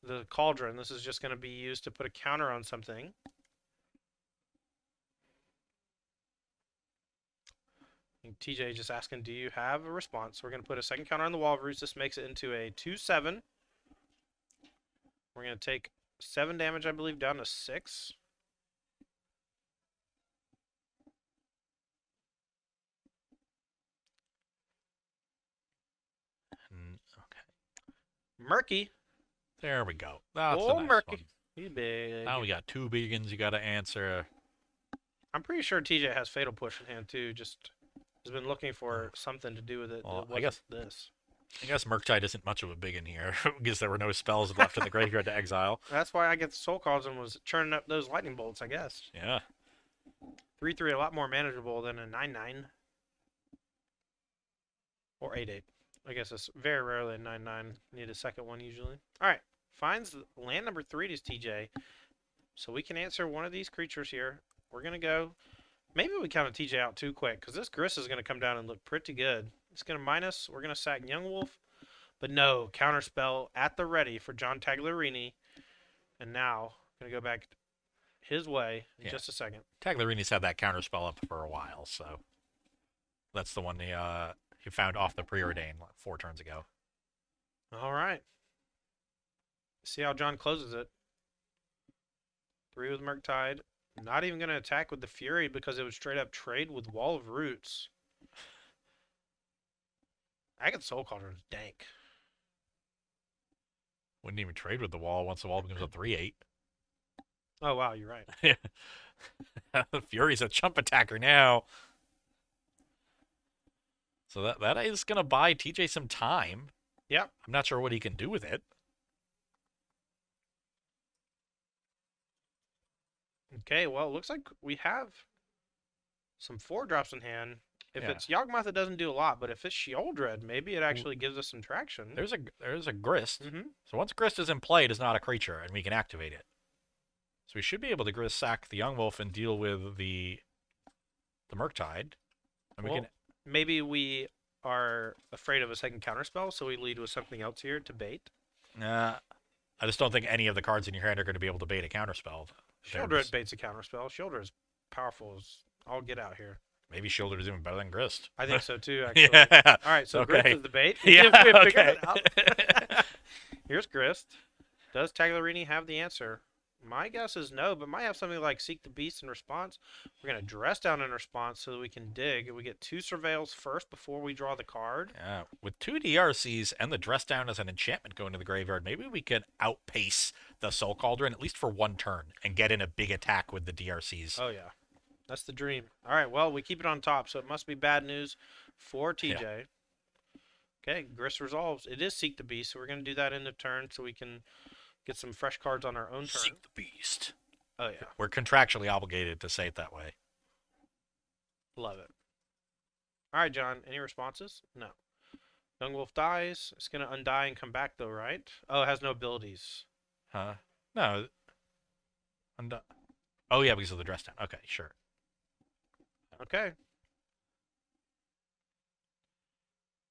the Cauldron. This is just going to be used to put a counter on something. And TJ just asking, do you have a response? We're going to put a second counter on the Wall of Roots. This makes it into a 2/7. We're going to take 7 damage, I believe, down to 6.
Okay.
Murky.
There we go. That's
Oh,
a nice
Murky.
one.
He's big.
Now we got 2 beacons you got to answer.
I'm pretty sure TJ has Fatal Push in hand too. Just has been looking for something to do with it.
Well,
That
I guess
this.
I guess Murktide isn't much of a big in here because there were no spells left in the graveyard to exile.
That's why I get the Soul Cards and was churning up those lightning bolts. I guess
Yeah.
3/3 a lot more manageable than a 9/9 or 8/8. I guess it's very rarely a 9/9. Need a second one usually. All right, finds land number 3 to TJ, so we can answer one of these creatures here. We're gonna go. Maybe we counted TJ out too quick because this Gris is gonna come down and look pretty good. It's gonna minus. We're gonna sack Yawgmoth, but no counterspell at the ready for John Tagliarini. And now gonna go back his way in just a second.
Tagliarini's had that counterspell up for a while, so that's the one he found off the preordain like 4 turns ago.
All right. See how John closes it. 3 with Murktide. Not even going to attack with the Fury because it would straight up trade with Wall of Roots. Agate Soul Cauldron is dank.
Wouldn't even trade with the wall once the wall becomes a 3/8.
Oh, wow, you're right.
Fury's a chump attacker now. So that is going to buy TJ some time.
Yep.
I'm not sure what he can do with it.
Okay, well, it looks like we have some 4-drops in hand. If it's Yawgmoth, it doesn't do a lot, but if it's Sheoldred, maybe it actually gives us some traction.
There's a Grist.
Mm-hmm.
So once Grist is in play, it is not a creature, and we can activate it. So we should be able to Grist sack the Yawgmoth and deal with the Murktide. And
Well, maybe we are afraid of a second counterspell, so we lead with something else here to bait.
Nah, I just don't think any of the cards in your hand are going to be able to bait a counterspell.
Sheoldred baits a counterspell. Sheoldred is powerful as all get out here.
Maybe Sheoldred is even better than Grist.
I think so too, actually.
Yeah.
All right, so
Okay.
Grist is the bait.
Yeah,
We have figured
okay.
it out. Here's Grist. Does Tagliarini have the answer? My guess is no, but might have something like Seek the Beast in response. We're going to dress down in response so that we can dig. We get 2 surveils first before we draw the card.
Yeah, with 2 DRCs and the dress down as an enchantment going to the graveyard, maybe we can outpace the Soul Cauldron at least for 1 turn and get in a big attack with the DRCs.
Oh, yeah. That's the dream. All right, well, we keep it on top, so it must be bad news for TJ.
Yeah.
Okay, Grist resolves. It is Seek the Beast, so we're going to do that end of turn so we can get some fresh cards on our own turn.
Seek the Beast.
Oh, yeah.
We're contractually obligated to say it that way.
Love it. All right, John, any responses? No. Yawgmoth dies. It's going to undie and come back, though, right? Oh, it has no abilities.
Huh? No. Oh, yeah, because of the dress down. Okay, sure.
Okay.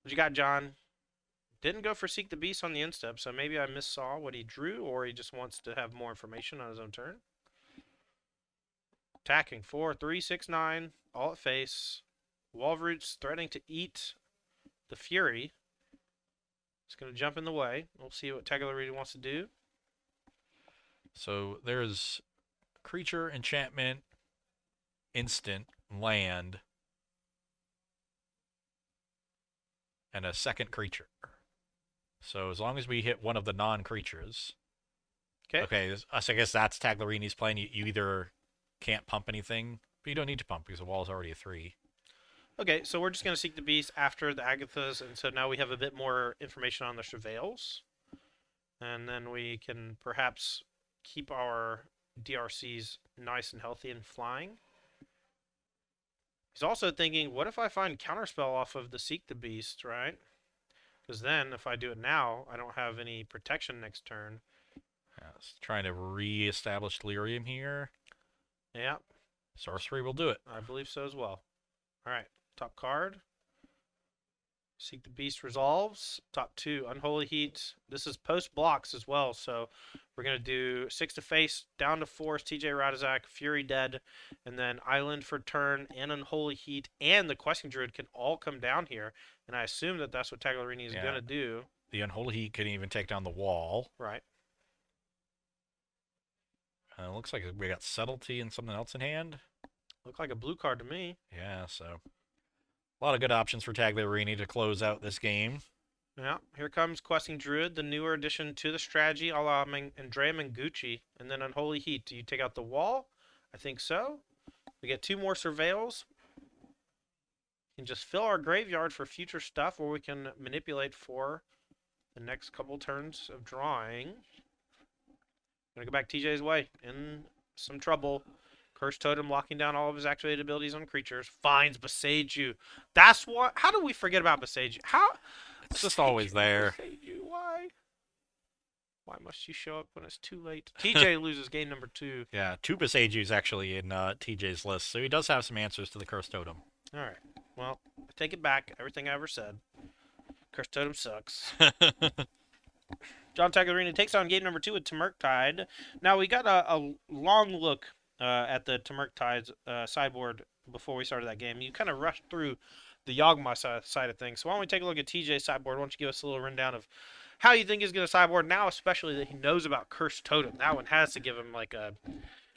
What you got, John? Didn't go for Seek the Beast on the end step, so maybe I missaw what he drew, or he just wants to have more information on his own turn. Attacking 4, 3, 6, 9, all at face. Wall of Roots threatening to eat the Fury. It's going to jump in the way. We'll see what Tagliarini wants to do.
So there's creature, enchantment, instant, land, and a second creature. So as long as we hit one of the non-creatures. Okay, so I guess that's Tagliarini's plan. You either can't pump anything, but you don't need to pump because the wall is already a 3.
Okay, so we're just going to Seek the Beast after the Agathas, and so now we have a bit more information on the Travails. And then we can perhaps keep our DRCs nice and healthy and flying. He's also thinking, what if I find Counterspell off of the Seek the Beast, right? Because then, if I do it now, I don't have any protection next turn.
Trying to re-establish Delirium here.
Yeah.
Sorcery will do it.
I believe so as well. All right, top card. Seek the Beast resolves. Top 2, Unholy Heat. This is post blocks as well, so we're going to do 6 to face, down to Force, TJ Radizak, Fury Dead, and then Island for turn, and Unholy Heat, and the Questing Druid can all come down here, and I assume that that's what Tagliarini is going to do.
The Unholy Heat can even take down the wall.
Right.
Looks like we got Subtlety and something else in hand.
Look like a blue card to me.
Yeah, so a lot of good options for Tagliarini to close out this game.
Yeah, here comes Questing Druid, the newer addition to the strategy, a la Andrea Mangucci. And then Unholy Heat. Do you take out the wall? I think so. We get 2 more Surveils. We can just fill our graveyard for future stuff, or we can manipulate for the next couple turns of drawing. Gonna go back TJ's way. In some trouble. Curse Totem locking down all of his activated abilities on creatures. Finds Beseiju. That's what. How do we forget about Beseiju? How?
It's just always there.
Beseiju, why? Why must you show up when it's too late? TJ loses game number 2.
Yeah, two Beseju's actually in TJ's list, so he does have some answers to the Curse Totem.
All right. Well, I take it back. Everything I ever said. Curse Totem sucks. John Tagliarini takes on game number 2 with Temurktide. Now, we got a long look at the Temurktide's sideboard before we started that game. You kind of rushed through the Yawgmoth side of things. So why don't we take a look at TJ's sideboard? Why don't you give us a little rundown of how you think he's going to sideboard now, especially that he knows about Curse Totem. That one has to give him like a,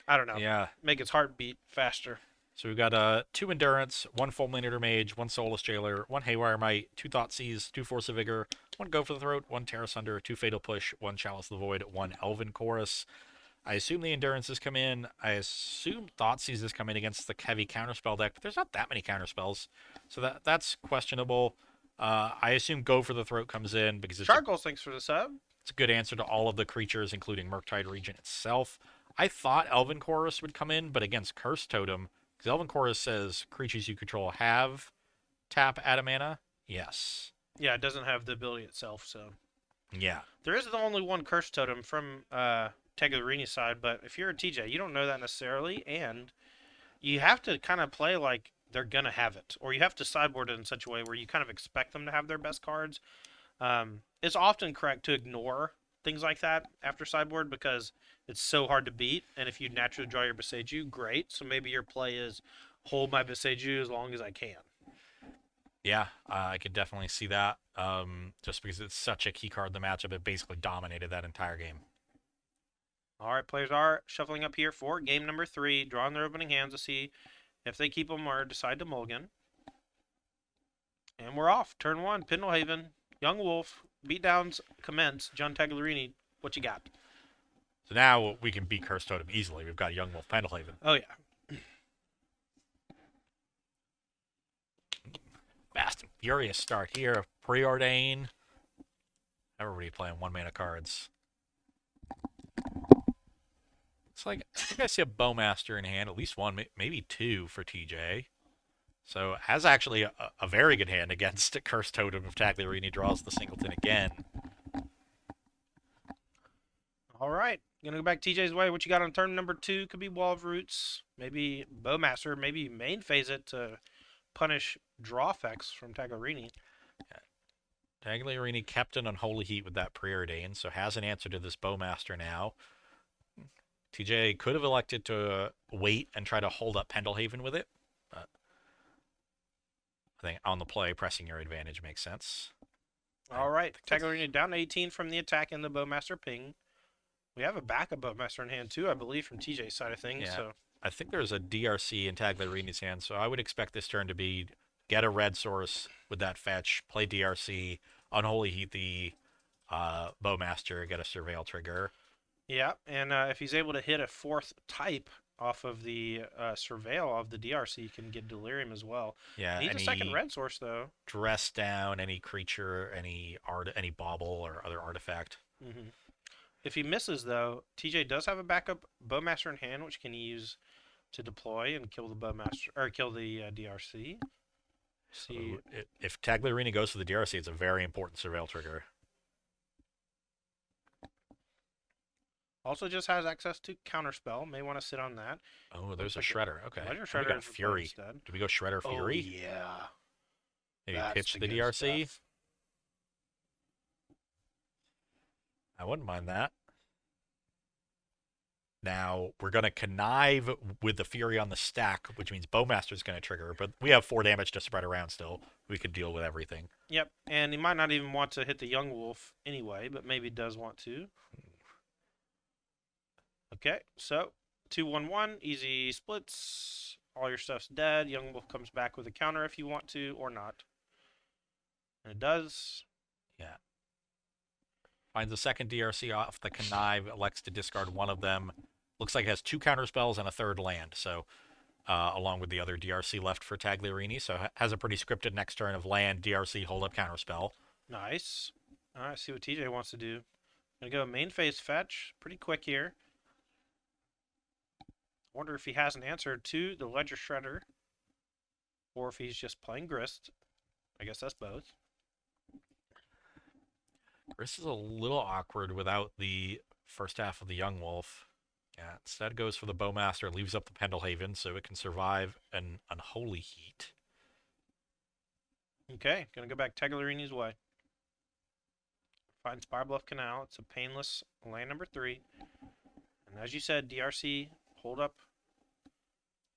I don't know,
Yeah.
make his heart beat faster.
So we've got 2 Endurance, 1 Fulminator Mage, 1 Soulless Jailer, 1 Haywire Might, 2 Thoughtseize, 2 Force of Vigor, 1 Go for the Throat, 1 Terra Sunder, 2 Fatal Push, 1 Chalice of the Void, 1 Elven Chorus. I assume the Endurances come in. I assume Thoughtseizes come in against the heavy counterspell deck, but there's not that many counterspells, so that's questionable. I assume Go for the Throat comes in because
Charcoals, thanks for the sub.
it's a good answer to all of the creatures, including Murktide Regent itself. I thought Elven Chorus would come in, but against Curse Totem, because Elven Chorus says creatures you control have tap add a mana. Yes.
Yeah, it doesn't have the ability itself, so.
Yeah.
There is the only one Curse Totem from Tagliarini's side, but if you're a TJ, you don't know that necessarily, and you have to kind of play like they're going to have it, or you have to sideboard it in such a way where you kind of expect them to have their best cards. It's often correct to ignore things like that after sideboard because it's so hard to beat, and if you naturally draw your Beseiju, great. So maybe your play is hold my Beseiju as long as I can.
Yeah, I could definitely see that. Just because it's such a key card in the matchup, it basically dominated that entire game.
All right, players are shuffling up here for game number 3, drawing their opening hands to see if they keep them or decide to mulligan. And we're off. Turn 1, Pendelhaven, Young Wolf, beatdowns commence. John Tagliarini, what you got?
So now we can beat Curse Totem easily. We've got Young Wolf Pendelhaven.
Oh, yeah.
Fast and furious start here. Preordain. Everybody playing 1-mana cards. It's like, I think I see a Bowmaster in hand, at least 1, maybe 2 for TJ. So has actually a very good hand against Curse Totem if Tagliarini draws the singleton again.
All right. Gonna go back TJ's way. What you got on turn number 2 could be Wall of Roots, maybe Bowmaster, maybe main phase it to punish draw effects from Tagliarini.
Tagliarini kept an Unholy Heat with that Preordain, so has an answer to this Bowmaster now. TJ could have elected to wait and try to hold up Pendelhaven with it. But I think on the play, pressing your advantage makes sense.
All right. Tagliarini down 18 from the attack and the Bowmaster ping. We have a backup Bowmaster in hand, too, I believe, from TJ's side of things.
Yeah.
So
I think there's a DRC in Tagliarini's hand, so I would expect this turn to be get a red source with that fetch, play DRC, Unholy Heat the Bowmaster, get a Surveil trigger.
yeah, and if he's able to hit a 4th type off of the Surveil of the DRC, he can get Delirium as well.
Yeah,
Needs a second red source, though.
Dress down any creature, any bauble or other artifact.
Mm-hmm. If he misses, though, TJ does have a backup Bowmaster in hand, which can use to deploy and kill the Bowmaster or kill the DRC. See,
If Tagliarini goes for the DRC, it's a very important Surveil trigger.
also just has access to Counterspell. May want to sit on that.
Oh, there's a
Looks like
Shredder. Okay.
Ledger
We
Shredder
got
is the play
Fury.
instead.
Do we go Shredder Fury?
Oh, yeah.
Maybe
That's
pitch the
good
DRC?
stuff.
I wouldn't mind that. Now, we're going to connive with the Fury on the stack, which means Bowmaster's going to trigger, but we have 4 damage to spread around still. We could deal with everything.
Yep, and he might not even want to hit the Young Wolf anyway, but maybe does want to. Okay, so 2-1-1, easy splits. All your stuff's dead. Young Wolf comes back with a counter if you want to or not. And it does.
Yeah. Finds a second DRC off the connive, elects to discard one of them. Looks like it has 2 counterspells and a third land, so along with the other DRC left for Tagliarini, so has a pretty scripted next turn of land, DRC, hold up, counterspell.
Nice. All right, see what TJ wants to do. Gonna go main phase fetch. Pretty quick here. Wonder if he has an answer to the Ledger Shredder, or if he's just playing Grist. I guess that's both.
This is a little awkward without the first half of the Yawgmoth. Yeah, instead goes for the Bowmaster, leaves up the Pendelhaven so it can survive an Unholy Heat.
Okay, gonna go back Tagliarini's way. Find Spirebluff Canal. It's a painless land number 3. And as you said, DRC, hold up.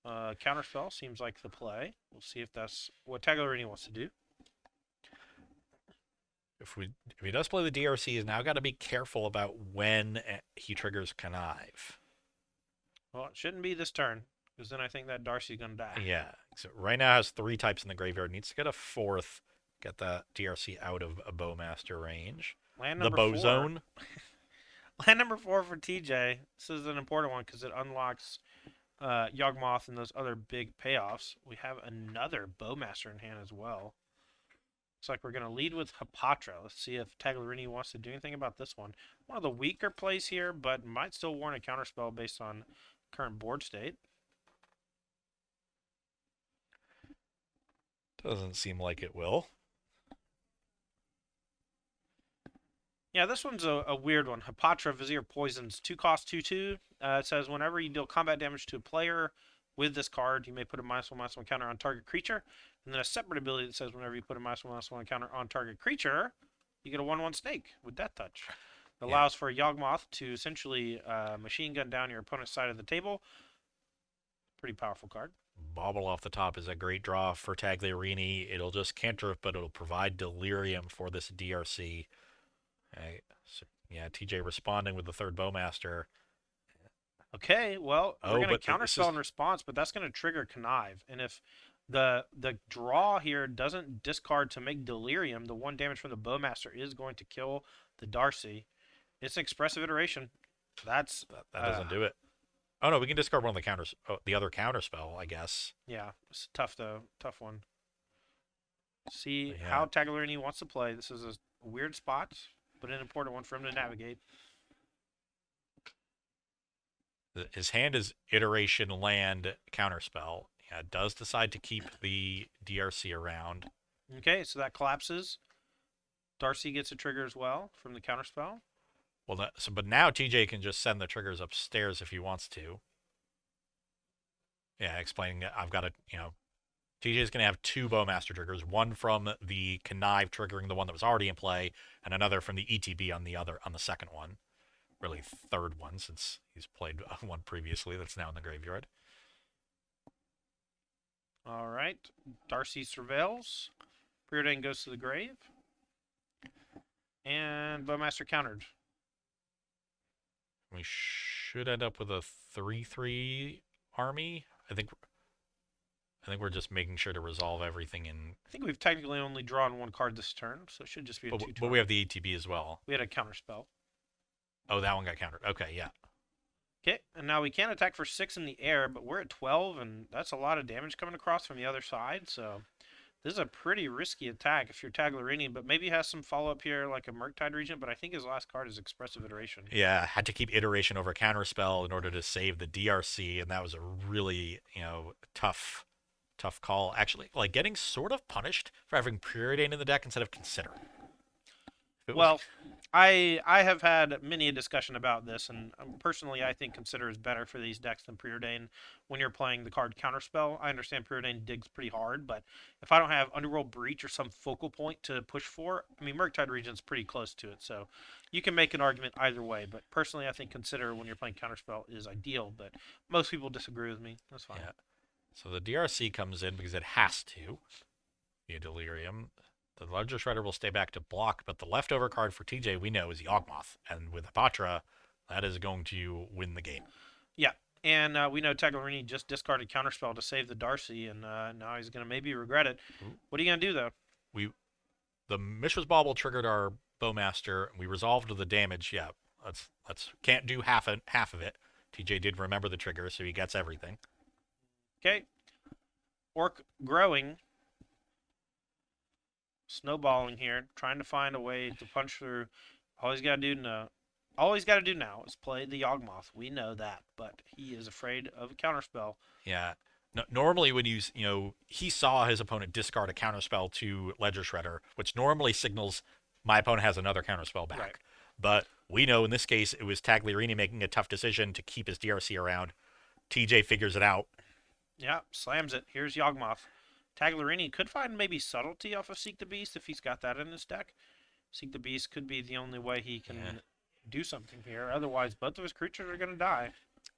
Counterspell seems like the play. We'll see if that's what Tagliarini wants to do.
If he does play the DRC, he's now got to be careful about when he triggers Connive.
Well, it shouldn't be this turn, because then I think that Darcy's going to die.
Yeah. So right now has 3 types in the graveyard. Needs to get a 4th. Get the DRC out of a Bowmaster range.
Land
The
number
Bow
4.
Zone.
Land number 4 for TJ. This is an important one because it unlocks Yawgmoth and those other big payoffs. We have another Bowmaster in hand as well. Looks like we're going to lead with Hapatra. Let's see if Tagliarini wants to do anything about this one. One of the weaker plays here, but might still warrant a counterspell based on current board state.
Doesn't seem like it will.
Yeah, this one's a weird one. Hapatra Vizier Poisons, 2 cost, 2/2. It says whenever you deal combat damage to a player with this card, you may put a -1/-1 counter on target creature. And then a separate ability that says whenever you put a -1/-1 counter on target creature, you get a 1/1 snake with Death Touch. It allows for a Yawgmoth to essentially machine gun down your opponent's side of the table. Pretty powerful card.
Bobble off the top is a great draw for Tagliarini. It'll just cantrip, but it'll provide Delirium for this DRC. Right. So, yeah, TJ responding with the 3rd Bowmaster.
Okay, well, we're going to
but
counterspell in response, but that's going to trigger Connive. And if the draw here doesn't discard to make Delirium, the 1 damage from the Bowmaster is going to kill the Darcy. It's an expressive iteration.
That doesn't do it. Oh no, we can discard one of the counters. Oh, the other counterspell, I guess.
Yeah, it's tough though. Tough one. See
Yeah.
how Tagliarini wants to play. This is a weird spot, but an important one for him to navigate.
His hand is Iteration Land Counterspell. Yeah, does decide to keep the DRC around.
Okay, so that collapses. Darcy gets a trigger as well from the counterspell.
Well, but now TJ can just send the triggers upstairs if he wants to. Yeah, explaining that I've got a, TJ's going to have 2 Bowmaster triggers, one from the Connive triggering the one that was already in play, and another from the ETB on the second one. Really 3rd one, since he's played one previously that's now in the graveyard.
All right, Darcy surveils. Preordain goes to the grave. And Bowmaster countered.
We should end up with a 3/3 army. I think we're just making sure to resolve everything in.
I think we've technically only drawn 1 card this turn, so it should just be a 2-turn.
But we have the ETB as well.
We had a counterspell.
Oh, that one got countered. Okay, yeah.
Okay, and now we can attack for 6 in the air, but we're at 12, and that's a lot of damage coming across from the other side, so this is a pretty risky attack if you're Tagliarini, but maybe he has some follow-up here like a Murktide Regent, but I think his last card is Expressive Iteration.
Yeah, had to keep Iteration over Counterspell in order to save the DRC, and that was a really, tough call. Actually, like getting sort of punished for having Preordain in the deck instead of Consider.
Well, I have had many a discussion about this, and personally, I think Consider is better for these decks than Preordain when you're playing the card Counterspell. I understand Preordain digs pretty hard, but if I don't have Underworld Breach or some focal point to push for, I mean, Murktide Regent's pretty close to it, so you can make an argument either way. But personally, I think Consider when you're playing Counterspell is ideal, but most people disagree with me. That's fine.
Yeah. So the DRC comes in because it has to. Via Delirium. The Ledger Shredder will stay back to block, but the leftover card for TJ we know is Yawgmoth, and with Hapatra, that is going to win the game.
Yeah, and we know Tagliarini just discarded Counterspell to save the Darcy, and now he's going to maybe regret it. What are you going to do, though?
the Mishra's Bauble triggered our Bowmaster, and we resolved the damage. Yeah, let's can't do half of it. TJ did remember the trigger, so he gets everything.
Okay. Orc growing. Snowballing here, trying to find a way to punch through. All he's got to do now, is play the Yawgmoth. We know that, but he is afraid of a counterspell.
Yeah. No, normally, when he saw his opponent discard a counterspell to Ledger Shredder, which normally signals my opponent has another counterspell back.
Right.
But we know in this case it was Tagliarini making a tough decision to keep his DRC around. TJ figures it out.
Yeah, slams it. Here's Yawgmoth. Tagliarini could find maybe Subtlety off of Seek the Beast if he's got that in his deck. Seek the Beast could be the only way he can do something here. Otherwise, both of his creatures are going to die.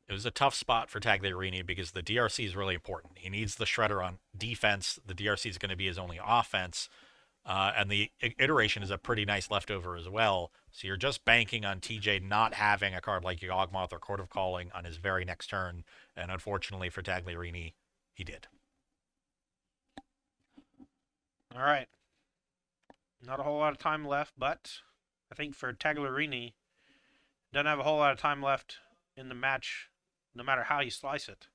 It was a tough spot for Tagliarini because the DRC is really important. He needs the Shredder on defense. The DRC is going to be his only offense. And the iteration is a pretty nice leftover as well. So you're just banking on TJ not having a card like Yawgmoth or Court of Calling on his very next turn. And unfortunately for Tagliarini, he did.
All right. Not a whole lot of time left, but I think for Tagliarini, doesn't have a whole lot of time left in the match, no matter how you slice it.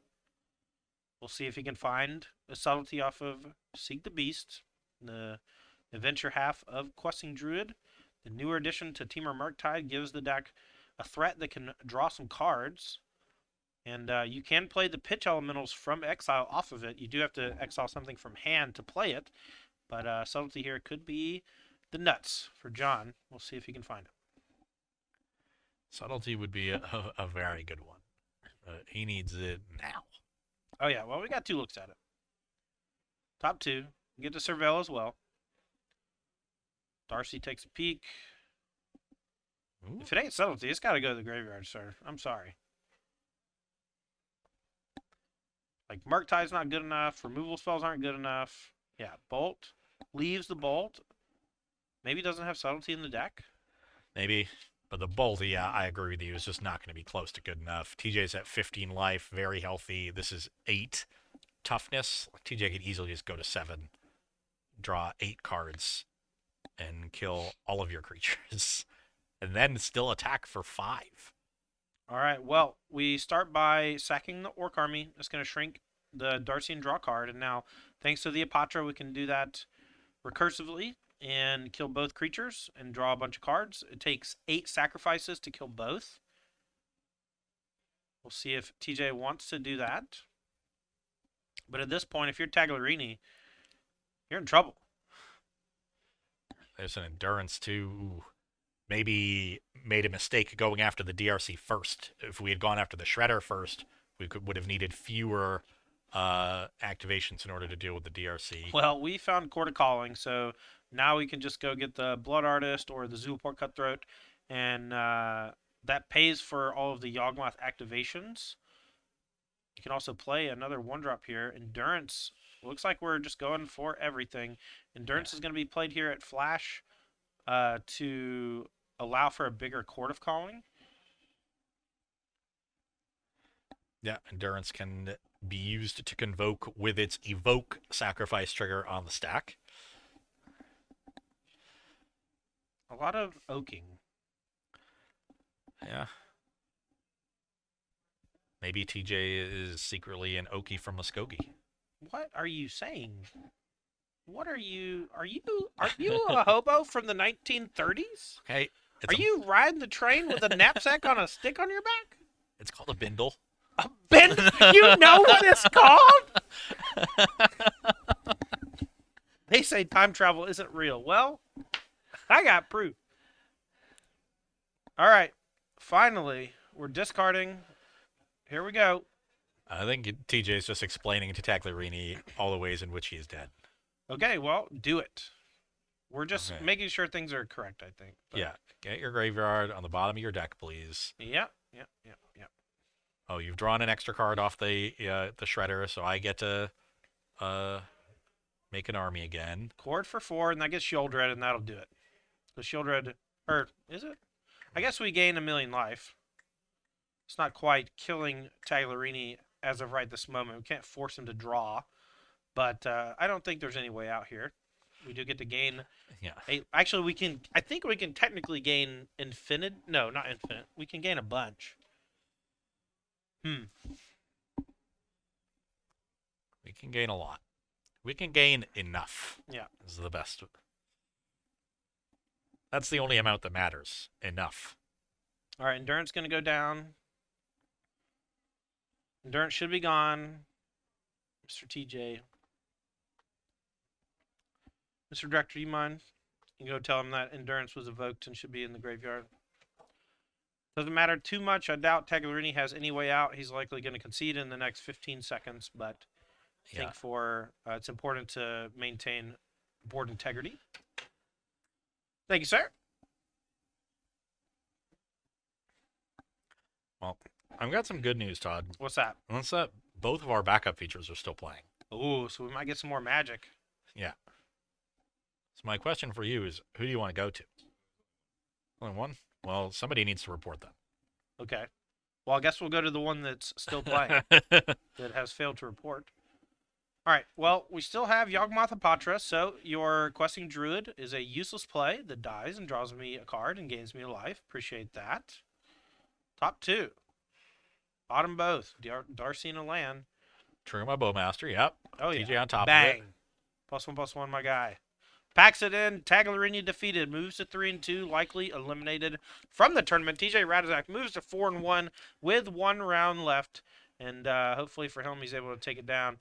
We'll see if he can find a Subtlety off of Seek the Beast, the adventure half of Questing Druid. The newer addition to Temur Murktide gives the deck a threat that can draw some cards. And you can play the pitch elementals from exile off of it. You do have to exile something from hand to play it. But Subtlety here could be the nuts for John. We'll see if he can find it.
Subtlety would be a very good one. He needs it now.
Oh, yeah. Well, we got 2 looks at it. Top 2. Get to Surveil as well. Darcy takes a peek. Ooh. If it ain't Subtlety, it's got to go to the graveyard, sir. I'm sorry. Like, Murktide's not good enough. Removal spells aren't good enough. Yeah, Bolt. Leaves the Bolt. Maybe doesn't have Subtlety in the deck.
Maybe. But the Bolt, yeah, I agree with you, is just not going to be close to good enough. TJ's at 15 life, very healthy. This is 8 toughness. TJ could easily just go to 7, draw 8 cards, and kill all of your creatures. And then still attack for 5.
All right, well, we start by sacking the Orc army. It's going to shrink the Darcy and draw card. And now, thanks to the Apatra, we can do that recursively and kill both creatures and draw a bunch of cards. It takes 8 sacrifices to kill both. We'll see if TJ wants to do that. But at this point, if you're Tagliarini, you're in trouble.
There's an Endurance too. Ooh. Maybe made a mistake going after the DRC first. If we had gone after the Shredder first, we would have needed fewer activations in order to deal with the DRC.
Well, we found Court of Calling, so now we can just go get the Blood Artist or the Zulaport Cutthroat, and that pays for all of the Yawgmoth activations. You can also play another 1-drop here. Endurance. Looks like we're just going for everything. Endurance is going to be played here at Flash to allow for a bigger Court of Calling.
Yeah, Endurance can be used to convoke with its Evoke sacrifice trigger on the stack.
A lot of oaking.
Yeah. Maybe TJ is secretly an Okie from Muskogee.
What are you saying? What are you a hobo from the 1930s?
Okay.
Are you riding the train with a knapsack on a stick on your back?
It's called a bindle.
A bindle? You know what it's called? They say time travel isn't real. Well, I got proof. All right. Finally, we're discarding. Here we go.
I think TJ is just explaining to Tagliarini all the ways in which he is dead.
Okay, well, do it. We're just making sure things are correct, I think.
But... Yeah. Get your graveyard on the bottom of your deck, please.
Yep.
Oh, you've drawn an extra card off the Shredder, so I get to make an army again.
Cord for 4, and that gets Shieldred, and that'll do it. The Shieldred, or is it? I guess we gain 1,000,000 life. It's not quite killing Tagliarini as of right this moment. We can't force him to draw, but I don't think there's any way out here. We do get to gain.
Yeah.
Actually, we can. I think we can technically gain infinite. No, not infinite. We can gain a bunch.
We can gain a lot. We can gain enough.
Yeah.
Is the best. That's the only amount that matters. Enough.
All right, endurance going to go down. Endurance should be gone. Mr. TJ. Mr. Director, do you mind? You can go tell him that endurance was evoked and should be in the graveyard. Doesn't matter too much. I doubt Tagliarini has any way out. He's likely going to concede in the next 15 seconds, but I think for it's important to maintain board integrity. Thank you, sir.
Well, I've got some good news, Todd.
What's that?
What's that? Both of our backup features are still playing.
Oh, so we might get some more magic.
Yeah. So my question for you is, who do you want to go to? Only one? Well, somebody needs to report that.
Okay. Well, I guess we'll go to the one that's still playing that has failed to report. All right. Well, we still have Yawgmoth Apatra, so your questing druid is a useless play that dies and draws me a card and gains me a life. Appreciate that. Top two. Bottom both. Darcy and a land.
Trigger my Bowmaster, yep.
Oh, yeah.
TJ on top
Bang.
of it.
+1/+1, my guy. Packs it in. Tagliarini defeated. Moves to 3-2. Likely eliminated from the tournament. TJ Radizak moves to 4-1 with 1 round left. And hopefully for him, he's able to take it down.